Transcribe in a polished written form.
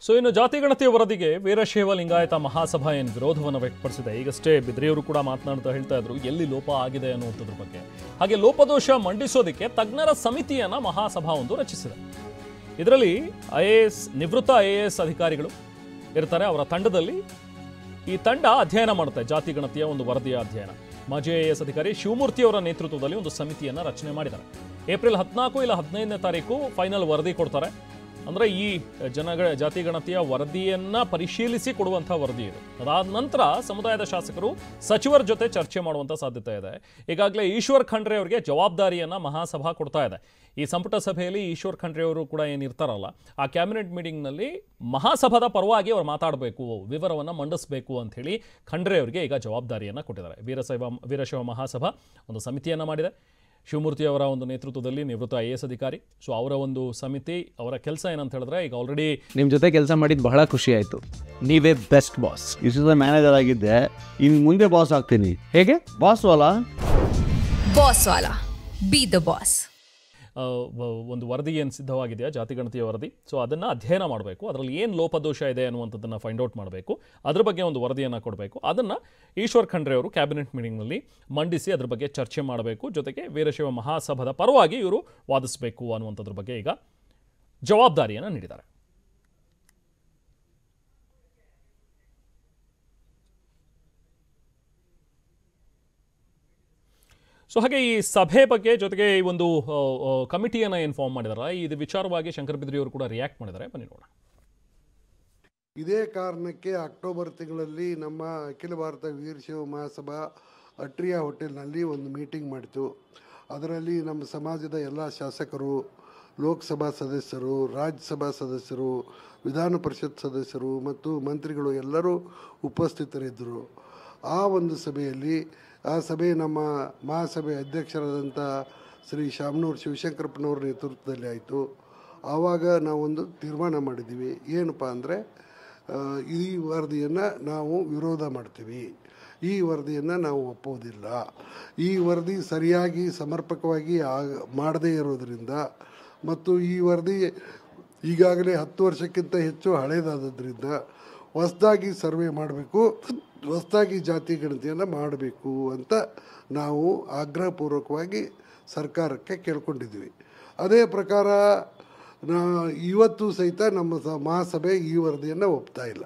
So ಇನ್ನು ಜಾತಿಗಣತಿ ವರದಿಗೆ ವೀರಶೈವ ಲಿಂಗಾಯತ ಮಹಾಸಭಾ ಏನು ವಿರೋಧವನ್ನು ವ್ಯಕ್ತಪಡಿಸಿದೆ. ಈಗಷ್ಟೇ ಬಿದ್ರಿಯವರು ಕೂಡ ಮಾತನಾಡ್ತಾ ಹೇಳ್ತಾ ಇದ್ರು ಎಲ್ಲಿ ಲೋಪ ಆಗಿದೆ ಅನ್ನುವಂಥದ್ರ ಬಗ್ಗೆ. ಹಾಗೆ ಲೋಪದೋಷ ಮಂಡಿಸೋದಕ್ಕೆ ತಜ್ಞರ ಸಮಿತಿಯನ್ನ ಮಹಾಸಭಾ ಒಂದು ರಚಿಸಿದೆ. ಇದರಲ್ಲಿ ನಿವೃತ್ತ IAS ಅಧಿಕಾರಿಗಳು ಇರ್ತಾರೆ. ಅವರ ತಂಡದಲ್ಲಿ ಈ ತಂಡ ಅಧ್ಯಯನ ಮಾಡುತ್ತೆ ಜಾತಿಗಣತಿಯ ಒಂದು ವರದಿಯ ಅಧ್ಯಯನ. ಮಾಜಿ IAS ಅಧಿಕಾರಿ ಶಿವಮೂರ್ತಿ ಅವರ ನೇತೃತ್ವದಲ್ಲಿ ಒಂದು ಸಮಿತಿಯನ್ನು ರಚನೆ ಮಾಡಿದ್ದಾರೆ. ಏಪ್ರಿಲ್ 14 ಇಲ್ಲ 15ನೇ ತಾರೀಕು ಫೈನಲ್ ವರದಿ ಕೊಡ್ತಾರೆ. ಅಂದರೆ ಈ ಜಾತಿಗಣತಿಯ ವರದಿಯನ್ನ ಪರಿಶೀಲಿಸಿ ಕೊಡುವಂಥ ವರದಿ ಇದು. ಅದಾದ ನಂತರ ಸಮುದಾಯದ ಶಾಸಕರು ಸಚಿವರ ಜೊತೆ ಚರ್ಚೆ ಮಾಡುವಂಥ ಸಾಧ್ಯತೆ ಇದೆ. ಈಗಾಗಲೇ ಈಶ್ವರ್ ಖಂಡ್ರೆ ಅವರಿಗೆ ಜವಾಬ್ದಾರಿಯನ್ನ ಮಹಾಸಭಾ ಕೊಡ್ತಾ ಇದೆ. ಈ ಸಂಪುಟ ಸಭೆಯಲ್ಲಿ ಈಶ್ವರ್ ಖಂಡ್ರೆ ಅವರು ಕೂಡ ಏನಿರ್ತಾರಲ್ಲ, ಆ ಕ್ಯಾಬಿನೆಟ್ ಮೀಟಿಂಗ್ನಲ್ಲಿ ಮಹಾಸಭಾದ ಪರವಾಗಿ ಅವರು ಮಾತಾಡಬೇಕು, ವಿವರವನ್ನು ಮಂಡಿಸಬೇಕು ಅಂತ ಹೇಳಿ ಖಂಡ್ರೆ ಅವರಿಗೆ ಈಗ ಜವಾಬ್ದಾರಿಯನ್ನು ಕೊಟ್ಟಿದ್ದಾರೆ. ವೀರಶೈವ ಮಹಾಸಭಾ ಒಂದು ಸಮಿತಿಯನ್ನು ಮಾಡಿದೆ. ಶಿವಮೂರ್ತಿ ಅವರ ಒಂದು ನೇತೃತ್ವದಲ್ಲಿ ನಿವೃತ್ತ IAS ಅಧಿಕಾರಿ. ಸೊ ಅವರ ಒಂದು ಸಮಿತಿ, ಅವರ ಕೆಲಸ ಏನಂತ ಹೇಳಿದ್ರೆ, ಈಗ ಆಲ್ರೆಡಿ ನಿಮ್ಮ ಜೊತೆ ಕೆಲಸ ಮಾಡಿದ್ದು ಬಹಳ ಖುಷಿ ಆಯಿತು. ನೀವೇ ಬೆಸ್ಟ್ ಬಾಸ್. ಇಷ್ಟು ಮ್ಯಾನೇಜರ್ ಆಗಿದ್ದೆ, ಇನ್ನು ಮುಂದೆ ಬಾಸ್ ಆಗ್ತೀನಿ. ಹೇಗೆ? Boss Vala B the boss. ಒಂದು ವರದಿ ಏನು ಸಿದ್ಧವಾಗಿದೆಯಾ ಜಾತಿಗಣತಿಯ ವರದಿ, ಸೊ ಅದನ್ನು ಅಧ್ಯಯನ ಮಾಡಬೇಕು. ಅದರಲ್ಲಿ ಏನು ಲೋಪದೋಷ ಇದೆ ಅನ್ನುವಂಥದ್ದನ್ನು ಫೈಂಡ್ ಔಟ್ ಮಾಡಬೇಕು. ಅದ್ರ ಬಗ್ಗೆ ಒಂದು ವರದಿಯನ್ನು ಕೊಡಬೇಕು. ಅದನ್ನು ಈಶ್ವರ್ ಖಂಡ್ರೆ ಅವರು ಕ್ಯಾಬಿನೆಟ್ ಮೀಟಿಂಗ್ನಲ್ಲಿ ಮಂಡಿಸಿ ಅದ್ರ ಬಗ್ಗೆ ಚರ್ಚೆ ಮಾಡಬೇಕು. ಜೊತೆಗೆ ವೀರಶೈವ ಮಹಾಸಭಾದ ಪರವಾಗಿ ಇವರು ವಾದಿಸಬೇಕು ಅನ್ನುವಂಥದ್ರ ಬಗ್ಗೆ ಈಗ ಜವಾಬ್ದಾರಿಯನ್ನು ನೀಡಿದ್ದಾರೆ. ಸೊ ಹಾಗೆ ಈ ಸಭೆ ಬಗ್ಗೆ ಜೊತೆಗೆ ಈ ಒಂದು ಕಮಿಟಿಯನ್ನು ಏನು ಫಾರ್ಮ್ ಮಾಡಿದಾರ, ಇದು ವಿಚಾರವಾಗಿ ಶಂಕರ್ ಬಿದ್ರಿ ಅವರು ಕೂಡ ರಿಯಾಕ್ಟ್ ಮಾಡಿದ್ದಾರೆ. ಬನ್ನಿ ನೋಡೋಣ. ಇದೇ ಕಾರಣಕ್ಕೆ ಅಕ್ಟೋಬರ್ ತಿಂಗಳಲ್ಲಿ ನಮ್ಮ ಅಖಿಲ ಭಾರತ ವೀರಶೈವ ಮಹಾಸಭಾ ಅಟ್ರಿಯಾ ಹೋಟೆಲ್ನಲ್ಲಿ ಒಂದು ಮೀಟಿಂಗ್ ಮಾಡಿತು. ಅದರಲ್ಲಿ ನಮ್ಮ ಸಮಾಜದ ಎಲ್ಲ ಶಾಸಕರು, ಲೋಕಸಭಾ ಸದಸ್ಯರು, ರಾಜ್ಯಸಭಾ ಸದಸ್ಯರು, ವಿಧಾನ ಪರಿಷತ್ ಸದಸ್ಯರು ಮತ್ತು ಮಂತ್ರಿಗಳು ಎಲ್ಲರೂ ಉಪಸ್ಥಿತರಿದ್ದರು. ಆ ಒಂದು ಸಭೆಯಲ್ಲಿ ನಮ್ಮ ಮಹಾಸಭೆ ಅಧ್ಯಕ್ಷರಾದಂಥ ಶ್ರೀ ಶಾಮನೂರು ಶಿವಶಂಕರಪ್ಪನವ್ರ ನೇತೃತ್ವದಲ್ಲಿ ಆಯಿತು. ಆವಾಗ ನಾವೊಂದು ತೀರ್ಮಾನ ಮಾಡಿದ್ದೀವಿ. ಏನಪ್ಪ ಅಂದರೆ, ಈ ವರದಿಯನ್ನು ನಾವು ವಿರೋಧ ಮಾಡ್ತೀವಿ, ಈ ವರದಿಯನ್ನು ನಾವು ಒಪ್ಪೋದಿಲ್ಲ. ಈ ವರದಿ ಸರಿಯಾಗಿ ಸಮರ್ಪಕವಾಗಿ ಮಾಡದೇ ಇರೋದರಿಂದ ಮತ್ತು ಈ ವರದಿ ಈಗಾಗಲೇ 10 ವರ್ಷಕ್ಕಿಂತ ಹೆಚ್ಚು ಹಳೇದಾದ್ರಿಂದ ಹೊಸದಾಗಿ ಸರ್ವೆ ಮಾಡಬೇಕು, ಹೊಸದಾಗಿ ಜಾತಿ ಗಣತಿಯನ್ನು ಮಾಡಬೇಕು ಅಂತ ನಾವು ಆಗ್ರಹಪೂರ್ವಕವಾಗಿ ಸರ್ಕಾರಕ್ಕೆ ಕೇಳ್ಕೊಂಡಿದ್ವಿ. ಅದೇ ಪ್ರಕಾರ ಇವತ್ತು ಸಹಿತ ನಮ್ಮ ಮಹಾಸಭೆ ಈ ವರದಿಯನ್ನು ಒಪ್ತಾ ಇಲ್ಲ.